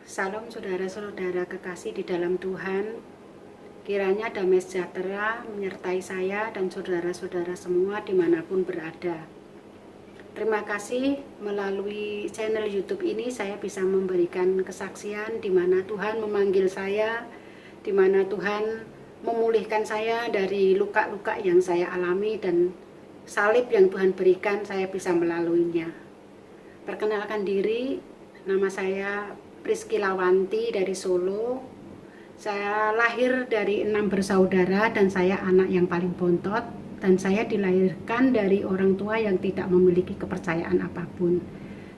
Salam saudara-saudara kekasih di dalam Tuhan. Kiranya damai sejahtera menyertai saya dan saudara-saudara semua dimanapun berada. Terima kasih melalui channel YouTube ini saya bisa memberikan kesaksian di mana Tuhan memanggil saya, di mana Tuhan memulihkan saya dari luka-luka yang saya alami dan salib yang Tuhan berikan saya bisa melaluinya. Perkenalkan diri, nama saya Priski Lawanti dari Solo. Saya lahir dari 6 bersaudara dan saya anak yang paling bontot, dan saya dilahirkan dari orang tua yang tidak memiliki kepercayaan apapun.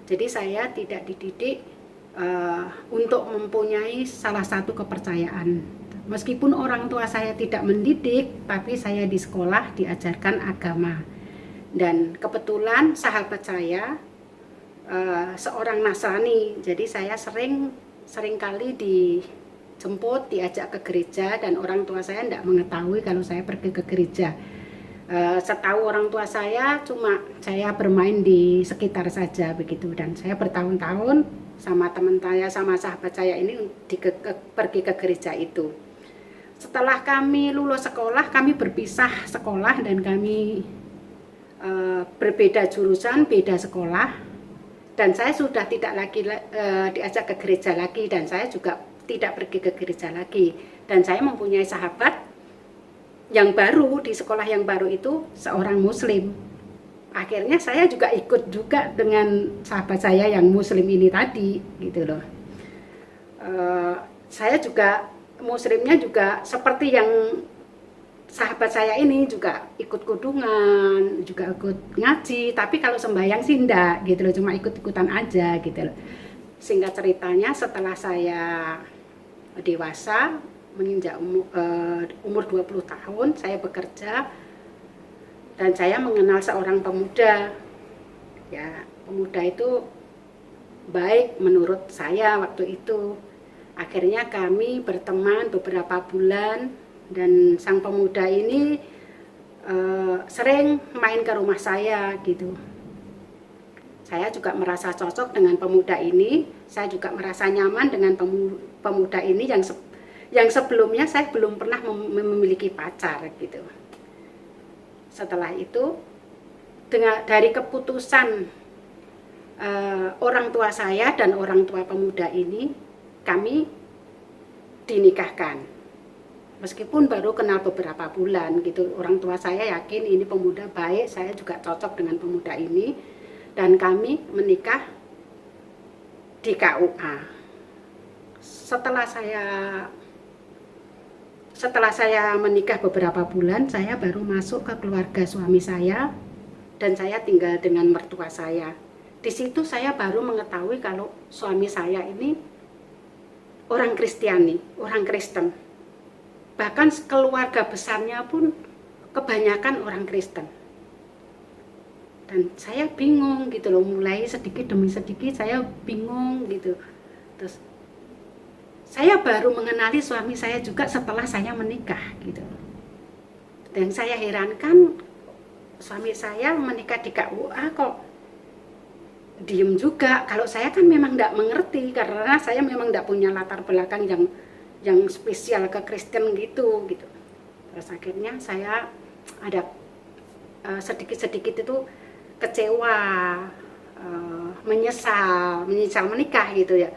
Jadi saya tidak dididik untuk mempunyai salah satu kepercayaan. Meskipun orang tua saya tidak mendidik, tapi saya di sekolah diajarkan agama. Dan kebetulan sahabat saya seorang Nasrani, jadi saya sering kali dijemput, diajak ke gereja, dan orang tua saya tidak mengetahui kalau saya pergi ke gereja. Setahu orang tua saya cuma saya bermain di sekitar saja begitu, dan saya bertahun-tahun sama teman saya, sama sahabat saya ini pergi ke gereja itu. Setelah kami lulus sekolah, kami berpisah sekolah dan kami berbeda jurusan, beda sekolah. Dan saya sudah tidak lagi diajak ke gereja lagi, dan saya juga tidak pergi ke gereja lagi. Dan saya mempunyai sahabat yang baru di sekolah yang baru itu seorang muslim. Akhirnya saya juga ikut juga dengan sahabat saya yang muslim ini tadi gitu loh. Saya juga muslimnya juga seperti yang sahabat saya ini, juga ikut kudungan, juga ikut ngaji, tapi kalau sembahyang sih enggak gitu loh, cuma ikut-ikutan aja gitu loh. Singkat ceritanya, setelah saya dewasa, menginjak umur 20 tahun, saya bekerja dan saya mengenal seorang pemuda. Ya, pemuda itu baik menurut saya waktu itu. Akhirnya kami berteman beberapa bulan, dan sang pemuda ini sering main ke rumah saya gitu. Saya juga merasa cocok dengan pemuda ini. Saya juga merasa nyaman dengan pemuda ini yang sebelumnya saya belum pernah memiliki pacar gitu. Setelah itu, dari keputusan orang tua saya dan orang tua pemuda ini, kami dinikahkan. Meskipun baru kenal beberapa bulan gitu, orang tua saya yakin ini pemuda baik, saya juga cocok dengan pemuda ini, dan kami menikah di KUA. Setelah saya menikah beberapa bulan, saya baru masuk ke keluarga suami saya, dan saya tinggal dengan mertua saya. Di situ saya baru mengetahui kalau suami saya ini orang Kristiani, orang Kristen. Bahkan keluarga besarnya pun kebanyakan orang Kristen. Dan saya bingung gitu loh, mulai sedikit demi sedikit saya bingung gitu. Terus saya baru mengenali suami saya juga setelah saya menikah gitu. Dan saya herankan, suami saya menikah di KUA kok diem juga. Kalau saya kan memang tidak mengerti, karena saya memang tidak punya latar belakang yang spesial ke Kristen gitu. Terus akhirnya saya ada sedikit-sedikit itu kecewa, menyesal menikah gitu ya.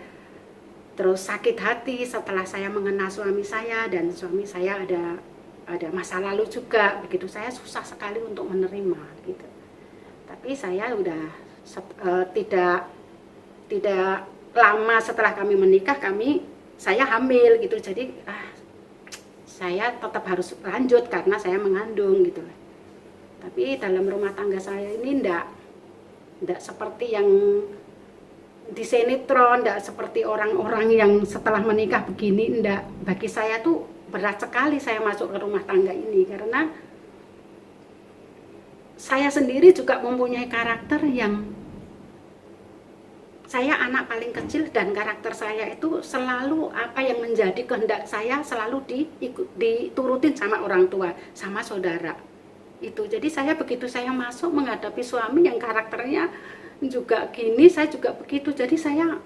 Terus sakit hati setelah saya mengenal suami saya, dan suami saya ada masa lalu juga begitu. Saya susah sekali untuk menerima gitu. Tapi saya udah tidak lama setelah kami menikah, saya hamil gitu. Jadi saya tetap harus lanjut karena saya mengandung gitu. Tapi dalam rumah tangga saya ini enggak seperti yang di sinetron, enggak seperti orang-orang yang setelah menikah begini, enggak. Bagi saya tuh berat sekali saya masuk ke rumah tangga ini, karena saya sendiri juga mempunyai karakter yang saya anak paling kecil, dan karakter saya itu selalu apa yang menjadi kehendak saya selalu diturutin sama orang tua, sama saudara. Itu. Jadi saya begitu saya masuk menghadapi suami yang karakternya juga gini, saya juga begitu. Jadi saya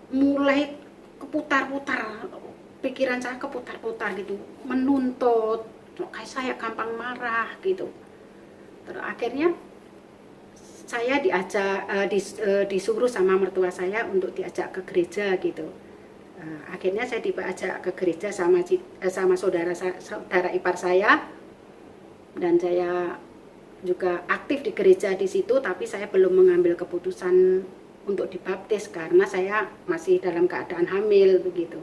mulai keputar-putar, pikiran saya keputar-putar gitu, menuntut, kayak saya gampang marah gitu. Terus akhirnya saya disuruh sama mertua saya untuk diajak ke gereja gitu. Akhirnya saya diajak ke gereja sama saudara ipar saya, dan saya juga aktif di gereja di situ, tapi saya belum mengambil keputusan untuk dibaptis karena saya masih dalam keadaan hamil begitu.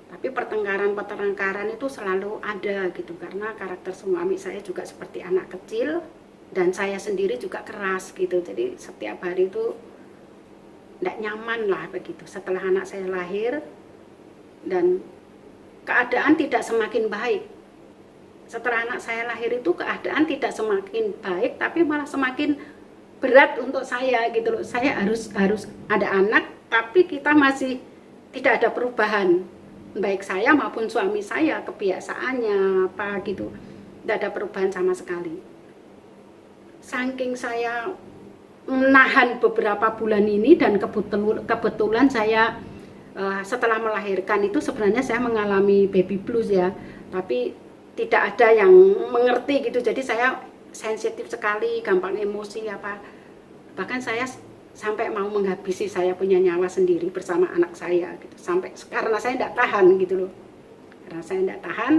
Tapi pertengkaran itu selalu ada gitu, karena karakter suami saya juga seperti anak kecil dan saya sendiri juga keras gitu. Jadi setiap hari itu tidak nyaman lah begitu. Setelah anak saya lahir dan keadaan tidak semakin baik. Setelah anak saya lahir itu keadaan tidak semakin baik, tapi malah semakin berat untuk saya gitu loh. Saya harus ada anak, tapi kita masih tidak ada perubahan, baik saya maupun suami saya, kebiasaannya apa gitu, tidak ada perubahan sama sekali. Saking saya menahan beberapa bulan ini, dan kebetulan saya setelah melahirkan itu sebenarnya saya mengalami baby blues ya, tapi tidak ada yang mengerti gitu. Jadi saya sensitif sekali, gampang emosi apa. Bahkan saya sampai mau menghabisi saya punya nyawa sendiri bersama anak saya gitu. Sampai karena saya tidak tahan gitu loh. Karena saya tidak tahan,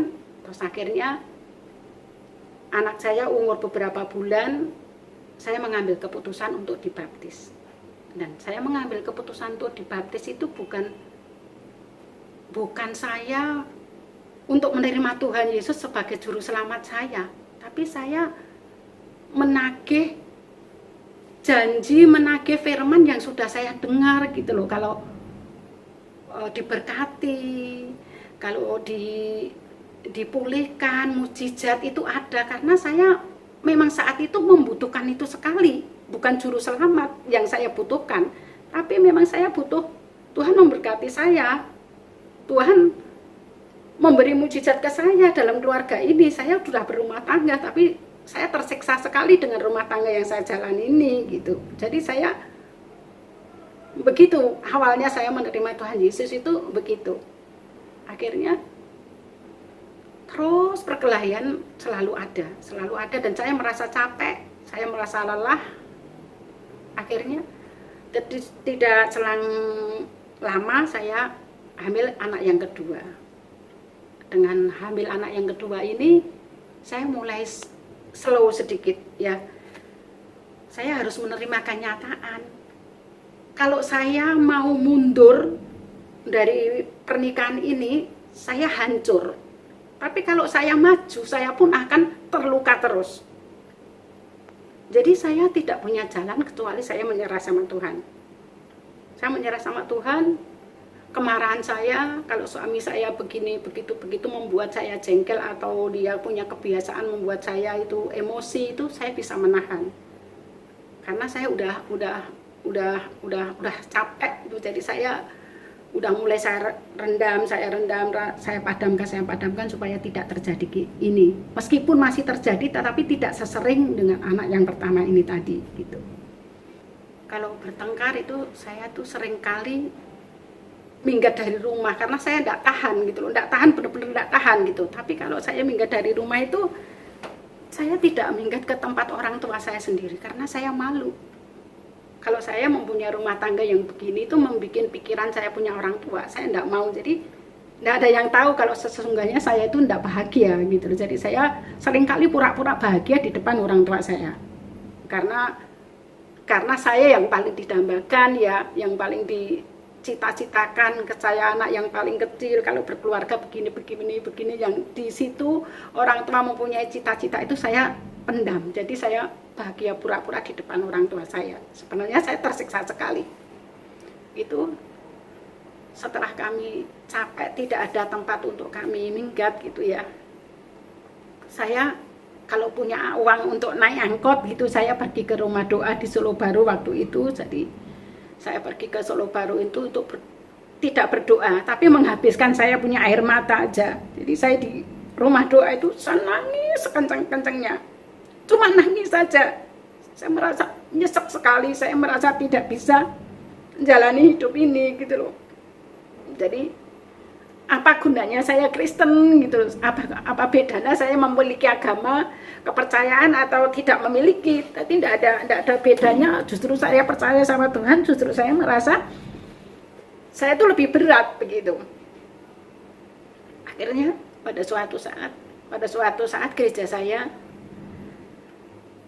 terus akhirnya anak saya umur beberapa bulan, saya mengambil keputusan untuk dibaptis. Dan saya mengambil keputusan untuk dibaptis itu bukan saya untuk menerima Tuhan Yesus sebagai juru selamat saya, tapi saya menagih janji, menagih firman yang sudah saya dengar gitu loh. Kalau diberkati, kalau dipulihkan, mujizat itu ada, karena saya memang saat itu membutuhkan itu sekali. Bukan juru selamat yang saya butuhkan, tapi memang saya butuh Tuhan memberkati saya, Tuhan memberi mujizat ke saya dalam keluarga ini. Saya sudah berumah tangga, tapi saya tersiksa sekali dengan rumah tangga yang saya jalani ini gitu. Jadi saya begitu awalnya saya menerima Tuhan Yesus itu begitu. Akhirnya terus perkelahian selalu ada dan saya merasa capek, saya merasa lelah. Akhirnya tidak selang lama saya hamil anak yang kedua. Dengan hamil anak yang kedua ini saya mulai slow sedikit ya. Saya harus menerima kenyataan. Kalau saya mau mundur dari pernikahan ini, saya hancur. Tapi kalau saya maju, saya pun akan terluka terus. Jadi saya tidak punya jalan kecuali saya menyerah sama Tuhan. Saya menyerah sama Tuhan. Kemarahan saya, kalau suami saya begini, begitu membuat saya jengkel, atau dia punya kebiasaan membuat saya itu emosi, itu saya bisa menahan. Karena saya udah capek itu. Jadi saya udah mulai saya padamkan supaya tidak terjadi ini. Meskipun masih terjadi, tetapi tidak sesering dengan anak yang pertama ini tadi gitu. Kalau bertengkar itu saya tuh sering kali minggat dari rumah karena saya tidak tahan gitu loh, benar-benar tidak tahan gitu. Tapi kalau saya minggat dari rumah itu, saya tidak minggat ke tempat orang tua saya sendiri karena saya malu. Kalau saya mempunyai rumah tangga yang begini itu membuat pikiran saya punya orang tua, saya tidak mau. Jadi tidak ada yang tahu kalau sesungguhnya saya itu tidak bahagia gitu loh. Jadi saya seringkali pura-pura bahagia di depan orang tua saya, karena saya yang paling didambakan ya, yang paling dicita-citakan ke saya, anak yang paling kecil. Kalau berkeluarga begini, yang di situ orang tua mempunyai cita-cita itu saya pendam. Jadi saya bahagia pura-pura di depan orang tua saya. Sebenarnya saya tersiksa sekali. Itu setelah kami capek, tidak ada tempat untuk kami minggat gitu ya. Saya kalau punya uang untuk naik angkot gitu, saya pergi ke rumah doa di Solo Baru waktu itu. Jadi saya pergi ke Solo Baru itu untuk tidak berdoa, tapi menghabiskan saya punya air mata aja. Jadi saya di rumah doa itu saya nangis sekencang-kencangnya. Cuma nangis saja. Saya merasa nyesek sekali, saya merasa tidak bisa menjalani hidup ini gitu loh. Jadi apa gunanya saya Kristen gitu, apa bedanya saya memiliki agama, kepercayaan atau tidak memiliki. Tapi tidak ada bedanya. Justru saya percaya sama Tuhan, justru saya merasa saya itu lebih berat begitu. Akhirnya pada suatu saat gereja saya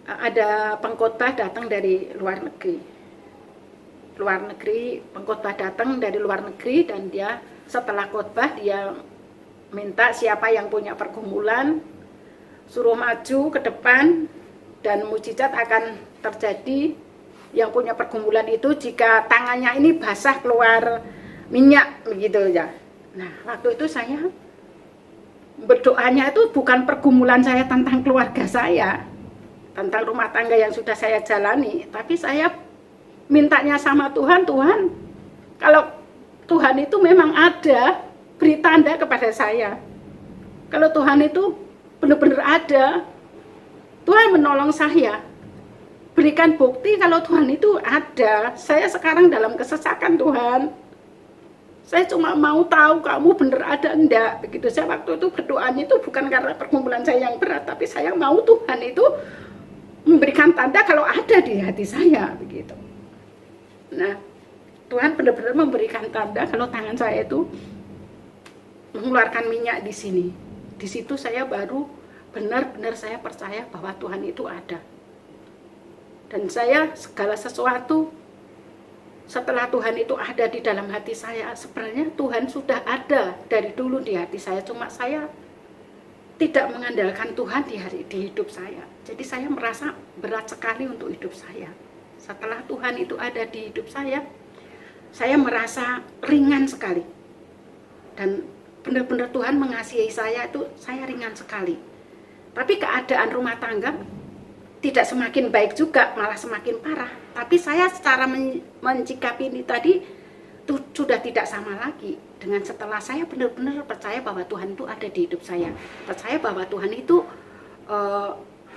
ada pengkhotbah datang dari luar negeri. Pengkhotbah datang dari luar negeri, dan dia setelah khotbah dia minta siapa yang punya pergumulan suruh maju ke depan, dan mukjizat akan terjadi. Yang punya pergumulan itu jika tangannya ini basah keluar minyak begitu ya. Nah, waktu itu saya berdoanya itu bukan pergumulan saya tentang keluarga saya, tentang rumah tangga yang sudah saya jalani, tapi saya mintanya sama Tuhan, Tuhan, kalau Tuhan itu memang ada, beri tanda kepada saya. Kalau Tuhan itu benar-benar ada, Tuhan menolong saya. Berikan bukti kalau Tuhan itu ada. Saya sekarang dalam kesesakan, Tuhan. Saya cuma mau tahu kamu benar ada enggak. Begitu saya waktu itu berdoanya itu bukan karena pergumulan saya yang berat, tapi saya mau Tuhan itu memberikan tanda kalau ada di hati saya begitu. Nah, Tuhan benar-benar memberikan tanda kalau tangan saya itu mengeluarkan minyak di sini. Di situ saya baru benar-benar saya percaya bahwa Tuhan itu ada. Dan saya segala sesuatu setelah Tuhan itu ada di dalam hati saya, sebenarnya Tuhan sudah ada dari dulu di hati saya, cuma saya tidak mengandalkan Tuhan di hidup saya. Jadi saya merasa berat sekali untuk hidup saya. Setelah Tuhan itu ada di hidup saya merasa ringan sekali. Dan benar-benar Tuhan mengasihi saya itu, saya ringan sekali. Tapi keadaan rumah tangga tidak semakin baik juga, malah semakin parah. Tapi saya secara mencikapi ini tadi itu sudah tidak sama lagi dengan setelah saya benar-benar percaya bahwa Tuhan itu ada di hidup saya. Percaya bahwa Tuhan itu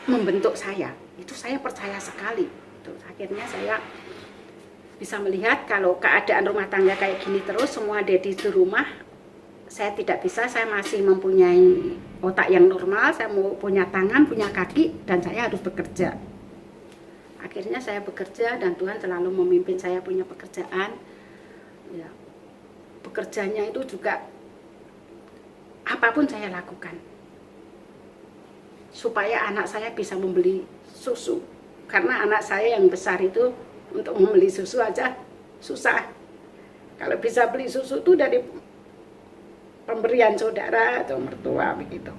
membentuk saya. Itu saya percaya sekali. Akhirnya saya bisa melihat kalau keadaan rumah tangga kayak gini terus, semua ada di rumah, saya tidak bisa. Saya masih mempunyai otak yang normal, saya mau punya tangan, punya kaki, dan saya harus bekerja. Akhirnya saya bekerja, dan Tuhan selalu memimpin saya punya pekerjaan ya. Bekerjanya itu juga apapun saya lakukan supaya anak saya bisa membeli susu. Karena anak saya yang besar itu untuk membeli susu aja susah. Kalau bisa beli susu itu dari pemberian saudara atau mertua begitu.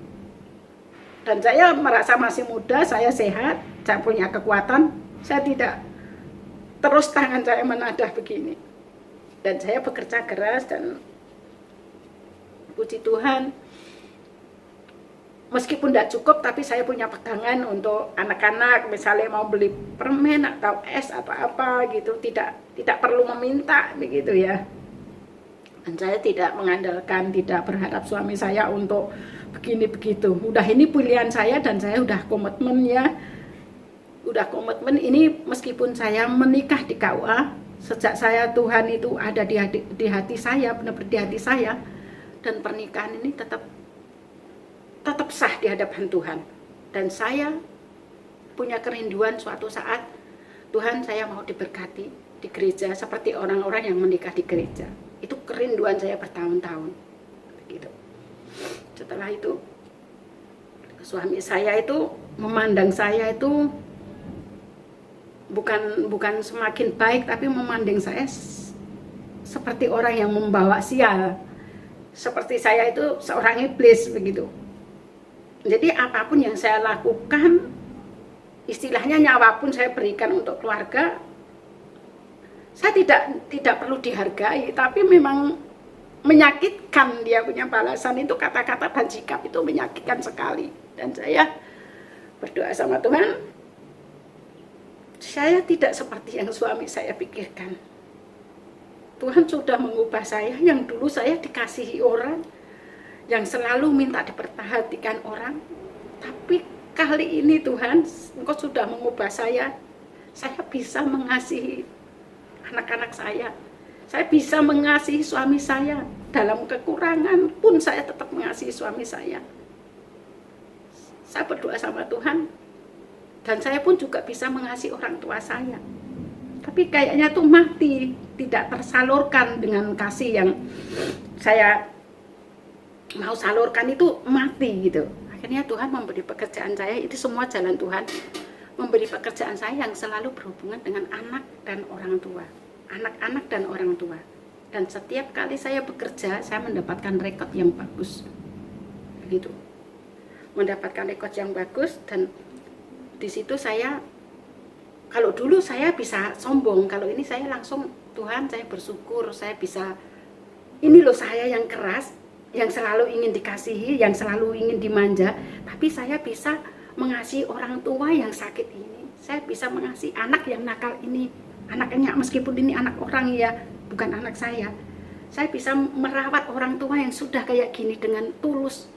Dan saya merasa masih muda, saya sehat, saya punya kekuatan, saya tidak terus tangan saya menadah begini. Dan saya bekerja keras, dan puji Tuhan, meskipun tidak cukup, tapi saya punya pegangan untuk anak-anak, misalnya mau beli permen atau es atau apa gitu, tidak perlu meminta begitu ya. Dan saya tidak mengandalkan, tidak berharap suami saya untuk begini begitu. Udah ini pilihan saya, dan saya udah komitmen ya. Udah komitmen ini, meskipun saya menikah di KUA, sejak saya Tuhan itu ada di hati saya, benar-benar di hati saya, dan pernikahan ini tetap sah di hadapan Tuhan. Dan saya punya kerinduan suatu saat, Tuhan, saya mau diberkati di gereja seperti orang-orang yang menikah di gereja. Itu kerinduan saya bertahun-tahun begitu. Setelah itu suami saya itu memandang saya itu bukan semakin baik, tapi memandang saya seperti orang yang membawa sial, seperti saya itu seorang iblis begitu. Jadi apapun yang saya lakukan, istilahnya nyawa pun saya berikan untuk keluarga, saya tidak perlu dihargai, tapi memang menyakitkan. Dia punya balasan itu, kata-kata dan sikap itu menyakitkan sekali. Dan saya berdoa sama Tuhan, saya tidak seperti yang suami saya pikirkan. Tuhan sudah mengubah saya, yang dulu saya dikasihi orang, yang selalu minta diperhatikan orang. Tapi kali ini Tuhan, Engkau sudah mengubah saya bisa mengasihi anak-anak saya. Saya bisa mengasihi suami saya. Dalam kekurangan pun saya tetap mengasihi suami saya. Saya berdoa sama Tuhan. Dan saya pun juga bisa mengasihi orang tua saya. Tapi kayaknya tuh mati. Tidak tersalurkan dengan kasih yang saya mau salurkan itu mati gitu. Akhirnya Tuhan memberi pekerjaan saya, itu semua jalan Tuhan. Memberi pekerjaan saya yang selalu berhubungan dengan anak dan orang tua, anak-anak dan orang tua. Dan setiap kali saya bekerja, saya mendapatkan rekod yang bagus, begitu. Mendapatkan rekod yang bagus, dan di situ saya, kalau dulu saya bisa sombong, kalau ini saya langsung, Tuhan saya bersyukur, saya bisa, ini loh saya yang keras, yang selalu ingin dikasihi, yang selalu ingin dimanja, tapi saya bisa mengasihi orang tua yang sakit ini. Saya bisa mengasihi anak yang nakal ini. Anaknya meskipun ini anak orang ya, bukan anak saya. Saya bisa merawat orang tua yang sudah kayak gini dengan tulus.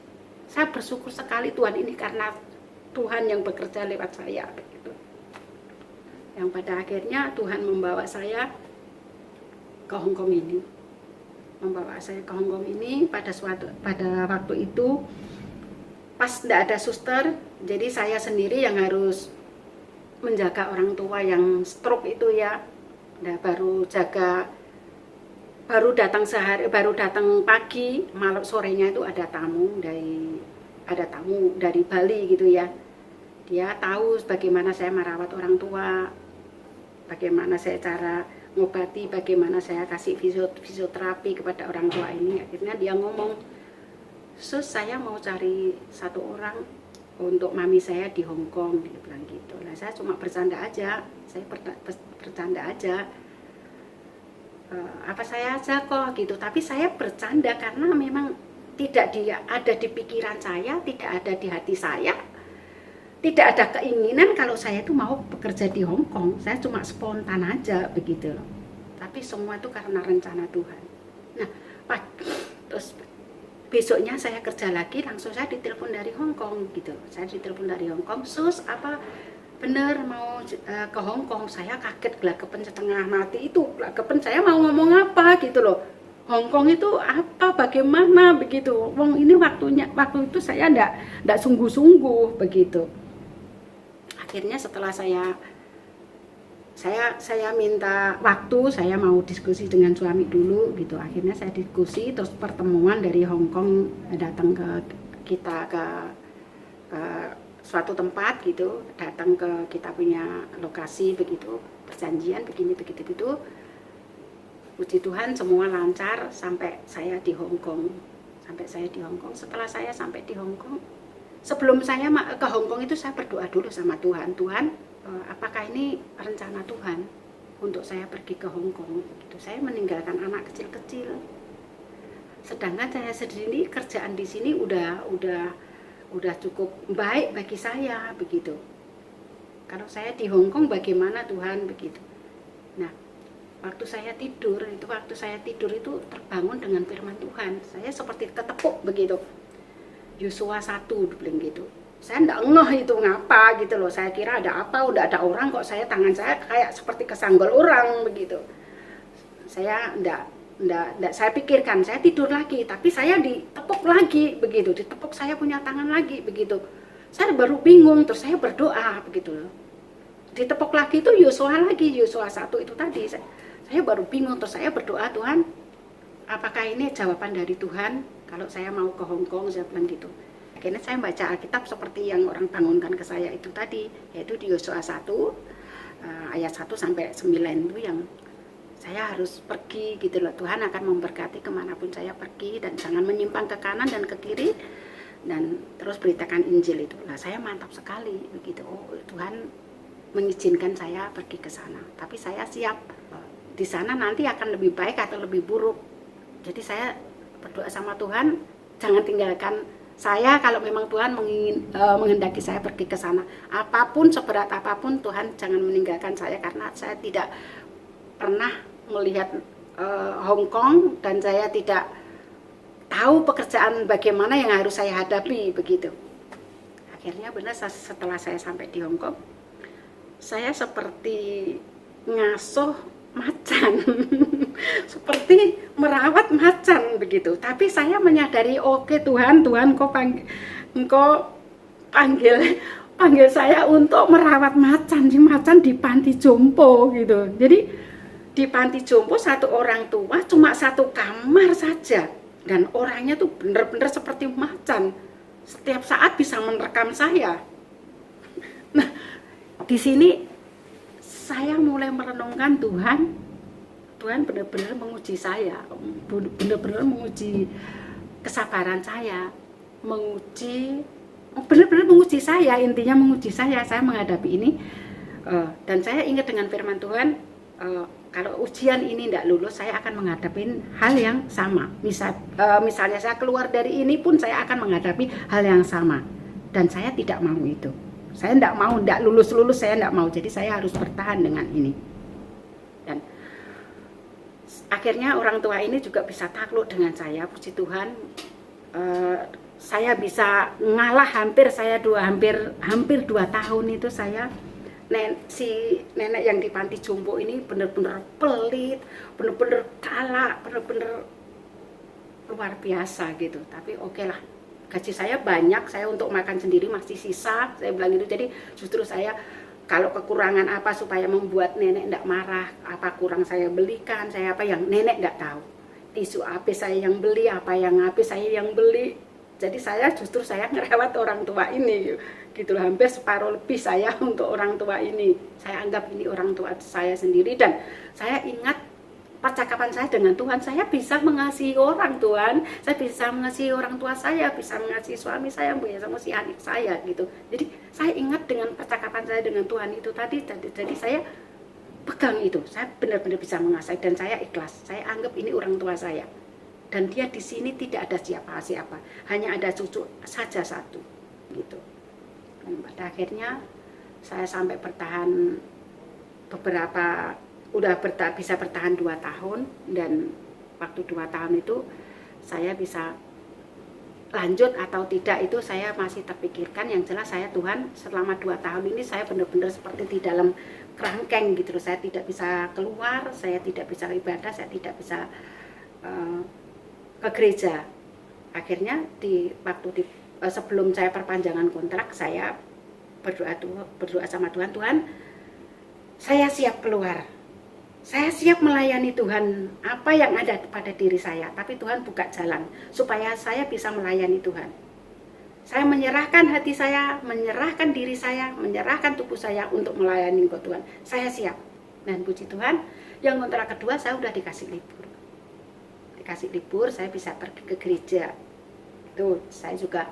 Saya bersyukur sekali Tuhan ini karena Tuhan yang bekerja lewat saya begitu. Yang pada akhirnya Tuhan membawa saya ke Hong Kong ini. Membawa saya ke Hong Kong ini pada waktu itu pas tidak ada suster, jadi saya sendiri yang harus menjaga orang tua yang stroke itu ya. Nah, baru datang pagi, malam sorenya itu ada tamu dari Bali gitu ya. Dia tahu bagaimana saya merawat orang tua, bagaimana saya cara ngobati, bagaimana saya kasih fisioterapi kepada orang tua ini. Akhirnya dia ngomong, "Sus, saya mau cari satu orang untuk mami saya di Hong Kong," dia bilang gitu. Lah saya cuma bercanda aja, bercanda aja. Apa saya aja kok gitu. Tapi saya bercanda karena memang tidak ada di pikiran saya, tidak ada di hati saya, tidak ada keinginan kalau saya itu mau bekerja di Hong Kong. Saya cuma spontan aja begitu loh. Tapi semua itu karena rencana Tuhan. Nah, terus besoknya saya kerja lagi, langsung saya ditelepon dari Hong Kong gitu. Saya ditelepon dari Hong Kong, "Sus, apa bener mau ke Hong Kong?" Saya kaget, gelagapan setengah mati itu. Gelagapan saya mau ngomong apa gitu loh. Hong Kong itu apa, bagaimana begitu. Wong ini waktu itu saya enggak sungguh-sungguh begitu. Akhirnya setelah saya minta waktu, saya mau diskusi dengan suami dulu gitu. Akhirnya saya diskusi, terus pertemuan dari Hong Kong datang ke suatu tempat gitu, datang ke kita punya lokasi begitu, perjanjian begini begitu. Puji Tuhan semua lancar sampai saya di Hong Kong. Setelah saya sampai di Hong Kong, sebelum saya ke Hong Kong itu saya berdoa dulu sama Tuhan. Tuhan, apakah ini rencana Tuhan untuk saya pergi ke Hong Kong gitu. Saya meninggalkan anak kecil-kecil, sedangkan saya sendiri kerjaan di sini udah cukup baik bagi saya begitu. Kalau saya di Hong Kong bagaimana Tuhan begitu. Nah, waktu saya tidur itu terbangun dengan firman Tuhan. Saya seperti ketepuk begitu. Yosua 1 bilang gitu. Saya enggak ngeh itu ngapa gitu loh. Saya kira ada apa, udah ada orang kok tangan saya kayak seperti kesanggol orang begitu. Saya enggak saya pikirkan, saya tidur lagi, tapi saya ditepuk lagi begitu, ditepuk saya punya tangan lagi begitu. Saya baru bingung, terus saya berdoa begitu loh. Ditepuk lagi itu Yosua 1 itu tadi. Saya baru bingung, terus saya berdoa, Tuhan, apakah ini jawaban dari Tuhan kalau saya mau ke Hong Kong, saya bilang gitu. Akhirnya saya baca Alkitab seperti yang orang bangunkan ke saya itu tadi, yaitu di Yosua 1 ayat 1 sampai 9 itu yang saya harus pergi gitu loh. Tuhan akan memberkati kemanapun saya pergi dan jangan menyimpang ke kanan dan ke kiri dan terus beritakan Injil itu. Lah saya mantap sekali begitu. Oh, Tuhan mengizinkan saya pergi ke sana. Tapi saya siap di sana nanti akan lebih baik atau lebih buruk. Jadi saya berdoa sama Tuhan, jangan tinggalkan saya kalau memang Tuhan menghendaki saya pergi ke sana. Apapun, seberat apapun, Tuhan jangan meninggalkan saya karena saya tidak pernah melihat Hong Kong dan saya tidak tahu pekerjaan bagaimana yang harus saya hadapi begitu. Akhirnya benar setelah saya sampai di Hong Kong, saya seperti ngasuh macan. Seperti merawat macan begitu. Tapi saya menyadari, oke Tuhan, Engkau panggil saya untuk merawat macan di panti jompo gitu. Jadi di panti jompo satu orang tua cuma satu kamar saja, dan orangnya tuh bener-bener seperti macan. Setiap saat bisa menerkam saya. Nah, di sini saya mulai merenungkan Tuhan benar-benar menguji saya, benar-benar menguji kesabaran saya, benar-benar menguji saya, intinya menguji saya menghadapi ini. Dan saya ingat dengan firman Tuhan, kalau ujian ini tidak lulus, saya akan menghadapi hal yang sama. Misalnya saya keluar dari ini pun saya akan menghadapi hal yang sama, dan saya tidak mau itu. Saya tidak lulus, saya tidak mau. Jadi saya harus bertahan dengan ini. Dan akhirnya orang tua ini juga bisa takluk dengan saya, puji Tuhan. Saya bisa ngalah hampir 2 tahun itu saya. Si nenek yang di panti jompo ini benar-benar pelit, benar-benar galak, benar-benar luar biasa gitu. Tapi oke lah. Gaji saya banyak, saya untuk makan sendiri masih sisa, saya bilang gitu. Jadi justru saya kalau kekurangan apa supaya membuat nenek tidak marah, apa kurang saya belikan, saya apa yang nenek tidak tahu. Tisu habis saya yang beli, apa yang habis saya yang beli. Jadi saya ngerawat orang tua ini gitu loh, hampir separuh lebih saya untuk orang tua ini. Saya anggap ini orang tua saya sendiri, dan saya ingat percakapan saya dengan Tuhan, saya bisa mengasihi orang Tuhan, saya bisa mengasihi orang tua saya, bisa mengasihi suami saya, bisa mengasihi adik saya gitu. Jadi saya ingat dengan percakapan saya dengan Tuhan itu tadi, jadi saya pegang itu, saya benar-benar bisa mengasihi, dan saya ikhlas, saya anggap ini orang tua saya, dan dia di sini tidak ada siapa-siapa, hanya ada cucu saja satu gitu. Dan pada akhirnya saya sampai bertahan bisa bertahan 2 tahun, dan waktu 2 tahun itu saya bisa lanjut atau tidak itu saya masih terpikirkan. Yang jelas saya Tuhan selama 2 tahun ini saya benar-benar seperti di dalam kerangkeng gitu loh. Saya tidak bisa keluar, saya tidak bisa ibadah, saya tidak bisa ke gereja. Akhirnya sebelum saya perpanjangan kontrak, saya berdoa sama Tuhan, saya siap keluar. Saya siap melayani Tuhan, apa yang ada pada diri saya, tapi Tuhan buka jalan supaya saya bisa melayani Tuhan. Saya menyerahkan hati saya, menyerahkan diri saya, menyerahkan tubuh saya untuk melayani Tuhan. Saya siap. Dan puji Tuhan, yang kontrak kedua saya udah dikasih libur. Saya bisa pergi ke gereja. Itu saya juga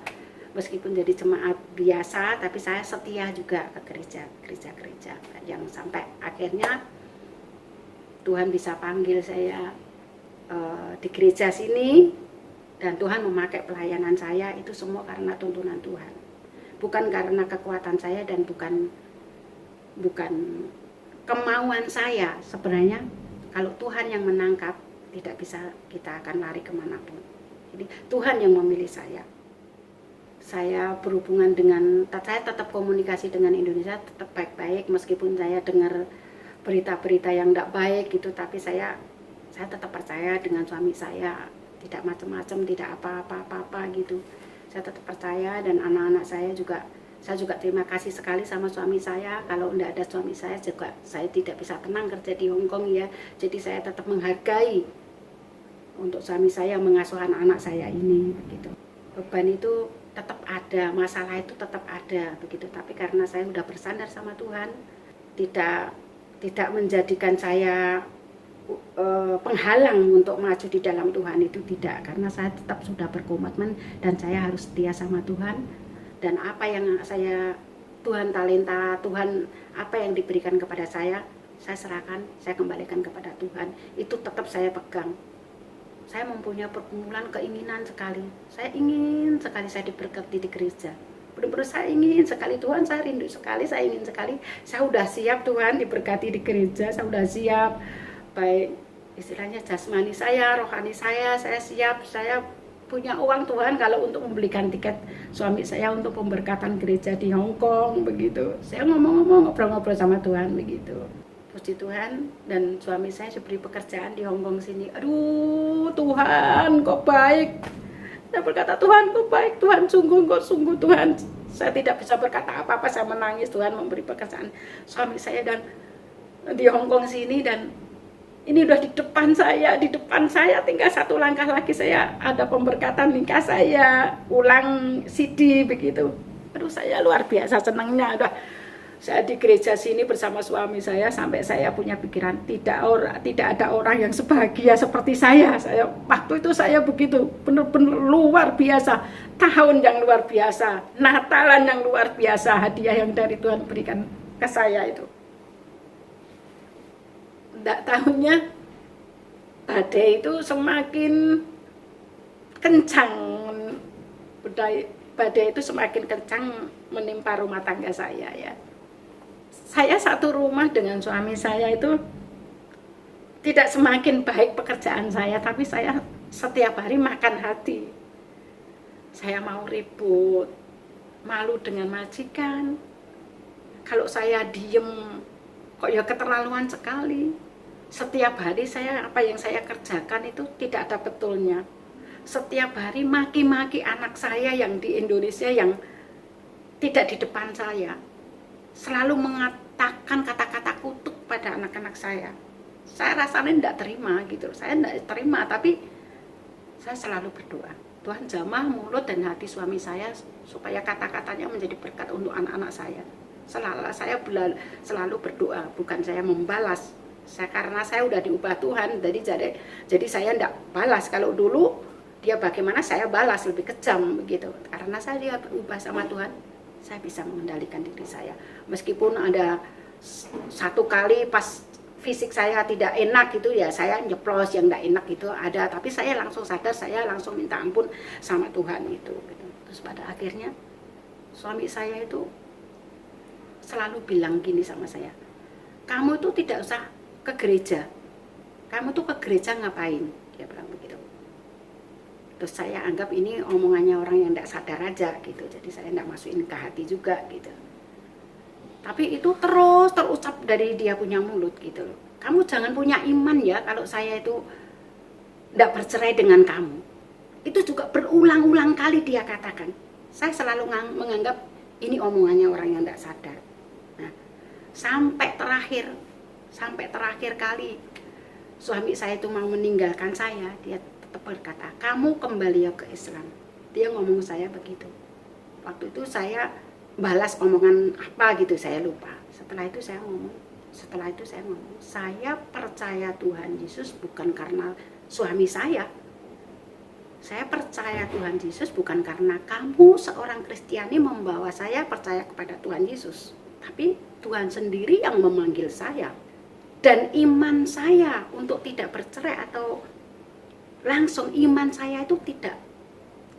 meskipun jadi jemaat biasa, tapi saya setia juga ke gereja. Yang sampai akhirnya Tuhan bisa panggil saya di gereja sini, dan Tuhan memakai pelayanan saya, itu semua karena tuntunan Tuhan. Bukan karena kekuatan saya dan bukan kemauan saya. Sebenarnya kalau Tuhan yang menangkap, tidak bisa kita akan lari kemanapun. Jadi Tuhan yang memilih saya. Saya berhubungan saya tetap komunikasi dengan Indonesia, tetap baik-baik meskipun saya dengar berita-berita yang tidak baik gitu, tapi saya tetap percaya dengan suami saya, tidak macam-macam, tidak apa-apa gitu. Saya tetap percaya, dan anak-anak saya juga terima kasih sekali sama suami saya. Kalau tidak ada suami saya juga saya tidak bisa tenang kerja di Hong Kong ya. Jadi saya tetap menghargai untuk suami saya mengasuh anak-anak saya ini begitu. Beban itu tetap ada, masalah itu tetap ada begitu, tapi karena saya sudah bersandar sama Tuhan, tidak menjadikan saya penghalang untuk maju di dalam Tuhan, itu tidak, karena saya tetap sudah berkomitmen dan saya harus setia sama Tuhan. Dan apa yang Tuhan talenta, Tuhan apa yang diberikan kepada saya serahkan, saya kembalikan kepada Tuhan. Itu tetap saya pegang. Saya mempunyai pergumulan, keinginan sekali. Saya ingin sekali saya diberkati di gereja. Benar-benar saya ingin sekali, Tuhan, saya rindu sekali, saya ingin sekali. Saya sudah siap Tuhan diberkati di gereja, saya sudah siap. Baik istilahnya jasmani saya, rohani saya siap. Saya punya uang Tuhan kalau untuk membelikan tiket suami saya untuk pemberkatan gereja di Hong Kong begitu. Saya ngomong-ngomong, ngobrol-ngobrol sama Tuhan begitu. puji Tuhan, dan suami saya diberi pekerjaan di Hong Kong sini. Aduh Tuhan kok baik. Saya berkata Tuhan kok baik, Tuhan sungguh Tuhan. Saya tidak bisa berkata apa-apa, saya menangis. Tuhan memberi pekerjaan suami saya dan di Hong Kong sini, dan ini udah di depan saya tinggal satu langkah lagi saya ada pemberkatan nikah saya, ulang CD begitu. Aduh saya luar biasa senangnya. Udah saya di gereja sini bersama suami saya sampai saya punya pikiran tidak ada orang yang sebahagia seperti saya. Waktu itu saya begitu benar-benar luar biasa, tahun yang luar biasa, Natalan yang luar biasa, hadiah yang dari Tuhan berikan ke saya itu. Tidak tahunya badai itu semakin kencang, badai itu semakin kencang menimpa rumah tangga saya ya. Saya satu rumah dengan suami saya itu tidak semakin baik pekerjaan saya, tapi saya setiap hari makan hati. Saya mau ribut, malu dengan majikan. Kalau saya diem, kok ya keterlaluan sekali. Setiap hari apa yang saya kerjakan itu tidak ada betulnya. Setiap hari maki-maki anak saya yang di Indonesia yang tidak di depan saya. Selalu mengatakan kata-kata kutuk pada anak-anak saya. Saya rasanya tidak terima gitu. Saya tidak terima, tapi saya selalu berdoa. Tuhan jamah mulut dan hati suami saya supaya kata-katanya menjadi berkat untuk anak-anak saya. Saya selalu berdoa, bukan saya membalas. Karena saya udah diubah Tuhan, jadi saya tidak balas. Kalau dulu dia bagaimana saya balas lebih kejam begitu. Karena saya berubah sama Tuhan, saya bisa mengendalikan diri saya. Meskipun ada satu kali pas fisik saya tidak enak gitu ya, saya nyeplos yang tidak enak itu ada, tapi saya langsung sadar, saya langsung minta ampun sama Tuhan itu gitu. Terus pada akhirnya suami saya itu selalu bilang gini sama saya, kamu itu tidak usah ke gereja, kamu tuh ke gereja ngapain, dia bilang begitu. Terus saya anggap ini omongannya orang yang tidak sadar aja gitu, jadi saya tidak masukin ke hati juga gitu. Tapi itu terus terucap dari dia punya mulut gitu loh. Kamu jangan punya iman ya kalau saya itu tidak bercerai dengan kamu. Itu juga berulang-ulang kali dia katakan. Saya selalu menganggap ini omongannya orang yang tidak sadar. Nah, sampai terakhir kali suami saya itu mau meninggalkan saya, dia tetap berkata, kamu kembali ya ke Islam. Dia ngomong saya begitu. Waktu itu saya balas omongan apa gitu, saya lupa. Setelah itu saya ngomong, saya percaya Tuhan Yesus bukan karena suami saya. Saya percaya Tuhan Yesus bukan karena kamu seorang Kristiani membawa saya percaya kepada Tuhan Yesus. Tapi Tuhan sendiri yang memanggil saya. Dan iman saya untuk tidak bercerai atau langsung iman saya itu tidak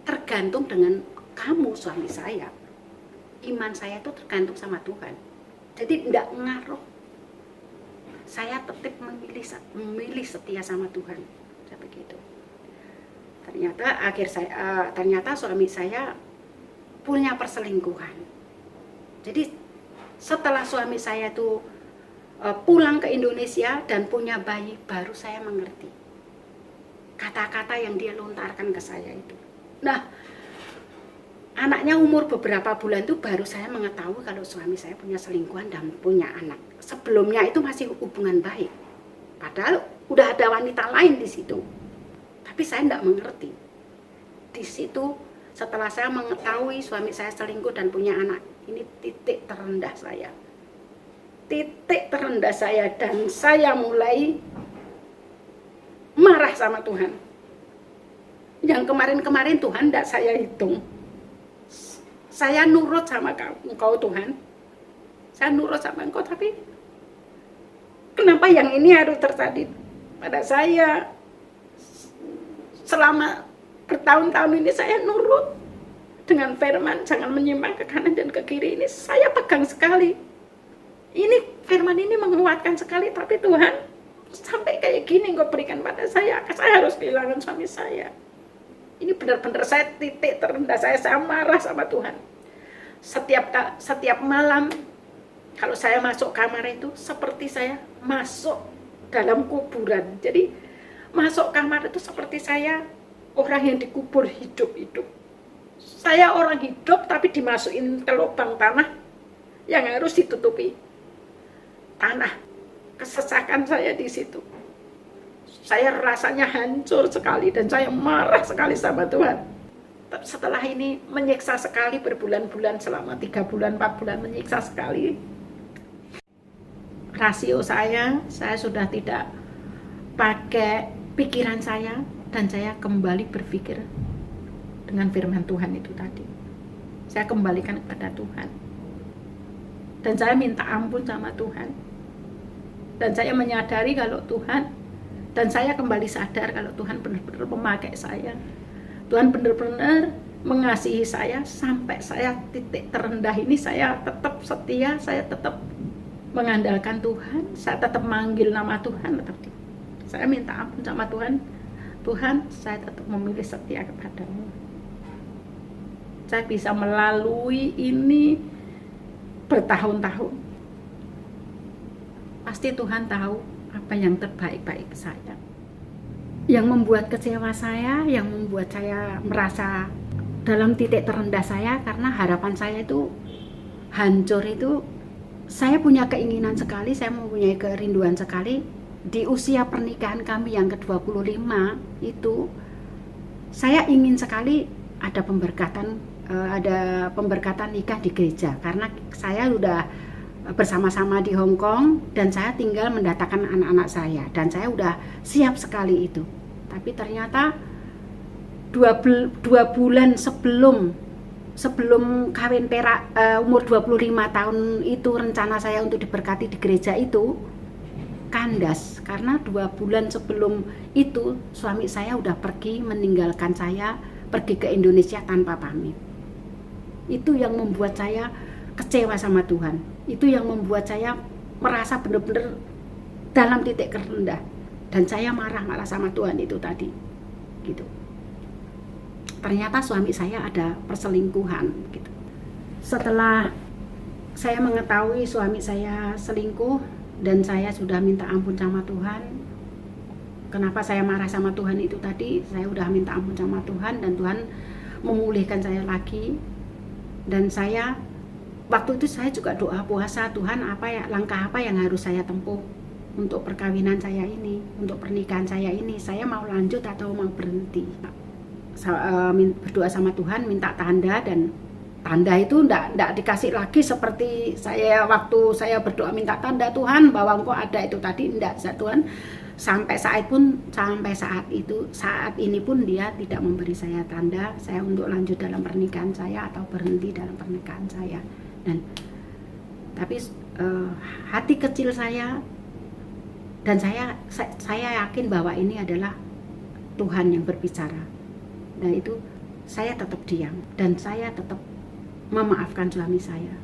tergantung dengan kamu suami saya. Iman saya itu tergantung sama Tuhan. Jadi tidak ngaruh. Saya tetap memilih setia sama Tuhan. Saya begitu. Ternyata suami saya punya perselingkuhan. Jadi setelah suami saya itu pulang ke Indonesia dan punya bayi, baru saya mengerti kata-kata yang dia lontarkan ke saya itu. Nah, anaknya umur beberapa bulan itu baru saya mengetahui kalau suami saya punya selingkuhan dan punya anak. Sebelumnya itu masih hubungan baik. Padahal udah ada wanita lain di situ. Tapi saya tidak mengerti. Di situ setelah saya mengetahui suami saya selingkuh dan punya anak, ini titik terendah saya. Titik terendah saya dan saya mulai marah sama Tuhan. Yang kemarin-kemarin Tuhan tidak saya hitung. Saya nurut sama Engkau Tuhan. Saya nurut sama Engkau, tapi kenapa yang ini harus terjadi pada saya? Selama bertahun-tahun ini saya nurut dengan firman, jangan menyimpang ke kanan dan ke kiri. Ini saya pegang sekali. Ini firman ini menguatkan sekali, tapi Tuhan sampai kayak gini Engkau berikan pada saya harus kehilangan suami saya. Ini benar-benar saya titik terendah saya marah sama Tuhan. Setiap malam Kalau saya masuk kamar itu seperti saya masuk dalam kuburan. Jadi masuk kamar itu seperti saya orang yang dikubur hidup-hidup. Saya orang hidup tapi dimasukin ke lubang tanah yang harus ditutupi tanah. Kesesakan saya di situ. Saya rasanya hancur sekali dan saya marah sekali sama Tuhan. Setelah ini menyiksa sekali berbulan-bulan, selama 3 bulan 4 bulan menyiksa sekali. Rasio saya sudah tidak pakai pikiran saya dan saya kembali berpikir dengan firman Tuhan itu tadi. Saya kembalikan kepada Tuhan. Dan saya minta ampun sama Tuhan. Dan saya menyadari kalau Tuhan, dan saya kembali sadar kalau Tuhan benar-benar memakai saya. Tuhan benar-benar mengasihi saya sampai saya titik terendah ini. Saya tetap setia, saya tetap mengandalkan Tuhan, saya tetap manggil nama Tuhan, saya minta ampun sama Tuhan. Tuhan, saya tetap memilih setia kepadamu. Saya bisa melalui ini bertahun-tahun. Pasti Tuhan tahu apa yang terbaik bagi saya. Yang membuat kecewa saya, yang membuat saya merasa dalam titik terendah saya, karena harapan saya itu hancur itu. Saya punya keinginan sekali, saya mempunyai kerinduan sekali di usia pernikahan kami yang ke-25 itu. Saya ingin sekali ada pemberkatan nikah di gereja, karena saya sudah bersama-sama di Hong Kong dan saya tinggal mendatangkan anak-anak saya dan saya sudah siap sekali itu. Tapi ternyata 2 bulan sebelum kawin perak, umur 25 tahun itu, rencana saya untuk diberkati di gereja itu kandas, karena 2 bulan sebelum itu suami saya udah pergi meninggalkan saya, pergi ke Indonesia tanpa pamit. Itu yang membuat saya kecewa sama Tuhan. Itu yang membuat saya merasa benar-benar dalam titik terendah, dan saya marah sama Tuhan itu tadi gitu. Ternyata suami saya ada perselingkuhan gitu. Setelah saya mengetahui suami saya selingkuh dan saya sudah minta ampun sama Tuhan, kenapa saya marah sama Tuhan itu tadi, saya udah minta ampun sama Tuhan dan Tuhan memulihkan saya lagi. Dan saya waktu itu saya juga doa puasa, Tuhan langkah apa yang harus saya tempuh untuk perkawinan saya ini, untuk pernikahan saya ini, saya mau lanjut atau mau berhenti. Berdoa sama Tuhan, minta tanda, dan tanda itu enggak dikasih lagi seperti saya waktu saya berdoa minta tanda, Tuhan bahwa Engkau ada itu tadi, enggak, Tuhan. Sampai saat ini pun Dia tidak memberi saya tanda saya untuk lanjut dalam pernikahan saya atau berhenti dalam pernikahan saya. Dan tapi hati kecil saya, dan saya yakin bahwa ini adalah Tuhan yang berbicara. Dan itu saya tetap diam dan saya tetap memaafkan suami saya.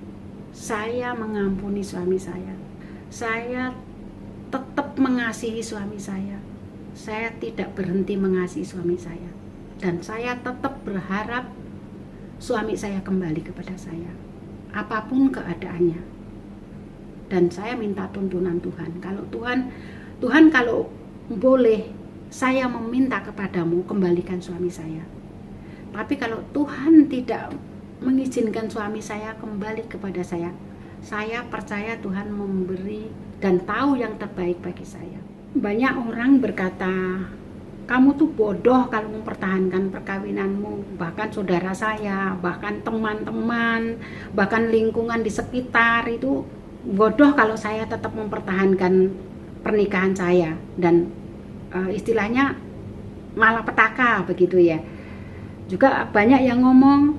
Saya mengampuni suami saya. Saya tetap mengasihi suami saya. Saya tidak berhenti mengasihi suami saya. Dan saya tetap berharap suami saya kembali kepada saya, apapun keadaannya. Dan saya minta tuntunan Tuhan. Kalau Tuhan kalau boleh, saya meminta kepadamu, kembalikan suami saya. Tapi kalau Tuhan tidak mengizinkan suami saya kembali kepada saya percaya Tuhan memberi dan tahu yang terbaik bagi saya. Banyak orang berkata, kamu tuh bodoh kalau mempertahankan perkawinanmu. Bahkan saudara saya, bahkan teman-teman, bahkan lingkungan di sekitar itu bodoh kalau saya tetap mempertahankan pernikahan saya. Dan istilahnya malapetaka begitu ya. Juga banyak yang ngomong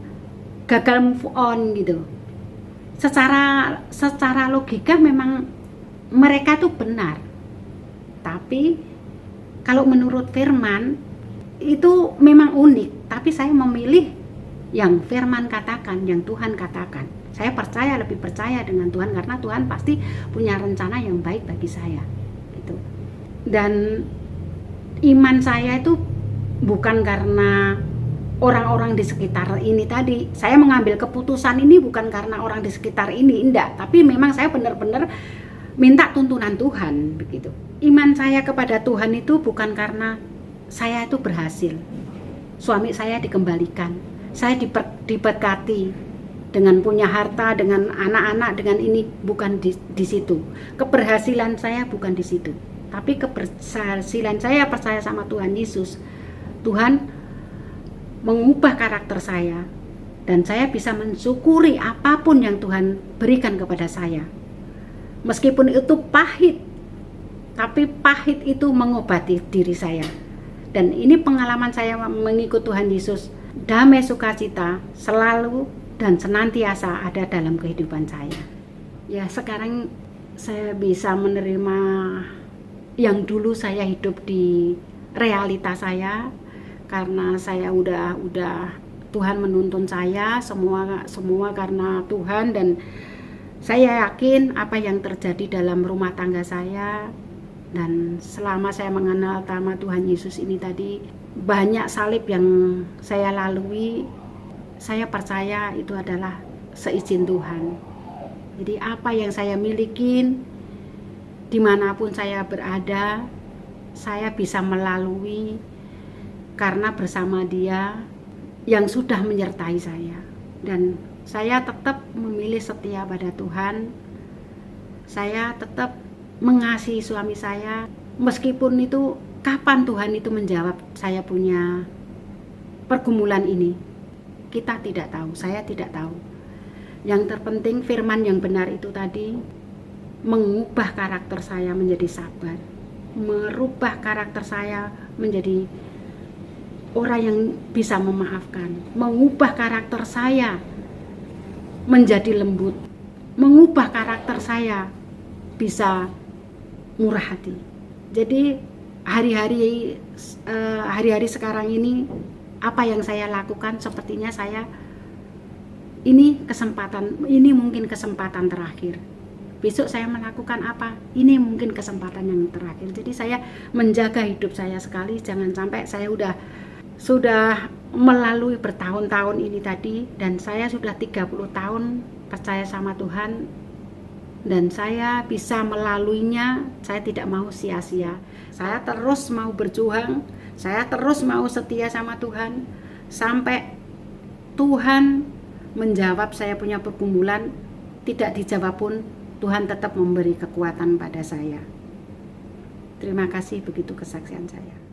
gagal move on gitu. Secara logika memang mereka tuh benar. Tapi kalau menurut firman itu memang unik, tapi saya memilih yang firman katakan, yang Tuhan katakan. Saya lebih percaya dengan Tuhan karena Tuhan pasti punya rencana yang baik bagi saya gitu. Dan iman saya itu bukan karena orang-orang di sekitar ini tadi. Saya mengambil keputusan ini bukan karena orang di sekitar ini, enggak, tapi memang saya benar-benar minta tuntunan Tuhan begitu. Iman saya kepada Tuhan itu bukan karena saya itu berhasil, suami saya dikembalikan, saya diberkati dengan punya harta, dengan anak-anak, dengan ini, bukan di situ. Keberhasilan saya bukan di situ, tapi keberhasilan saya percaya sama Tuhan Yesus. Tuhan mengubah karakter saya, dan saya bisa mensyukuri apapun yang Tuhan berikan kepada saya. Meskipun itu pahit, tapi pahit itu mengobati diri saya. Dan ini pengalaman saya mengikut Tuhan Yesus. Damai sukacita selalu dan senantiasa ada dalam kehidupan saya. Ya, sekarang saya bisa menerima yang dulu saya hidup di realita saya, karena saya udah Tuhan menuntun saya semua karena Tuhan. Dan saya yakin apa yang terjadi dalam rumah tangga saya, dan selama saya mengenal nama Tuhan Yesus ini tadi, banyak salib yang saya lalui, saya percaya itu adalah seizin Tuhan. Jadi apa yang saya miliki, dimanapun saya berada, saya bisa melalui karena bersama Dia yang sudah menyertai saya. Dan saya tetap memilih setia pada Tuhan. Saya tetap mengasihi suami saya, meskipun itu kapan Tuhan itu menjawab saya punya pergumulan ini, kita tidak tahu, saya tidak tahu. Yang terpenting firman yang benar itu tadi mengubah karakter saya menjadi sabar, merubah karakter saya menjadi orang yang bisa memaafkan, mengubah karakter saya menjadi lembut, mengubah karakter saya bisa murah hati. Jadi hari-hari sekarang ini, apa yang saya lakukan, sepertinya saya ini mungkin kesempatan terakhir. Besok saya melakukan apa, ini mungkin kesempatan yang terakhir. Jadi saya menjaga hidup saya sekali, jangan sampai saya sudah melalui bertahun-tahun ini tadi, dan saya sudah 30 tahun percaya sama Tuhan, dan saya bisa melaluinya. Saya tidak mau sia-sia, saya terus mau berjuang, saya terus mau setia sama Tuhan, sampai Tuhan menjawab saya punya pergumulan. Tidak dijawab pun, Tuhan tetap memberi kekuatan pada saya. Terima kasih, begitu kesaksian saya.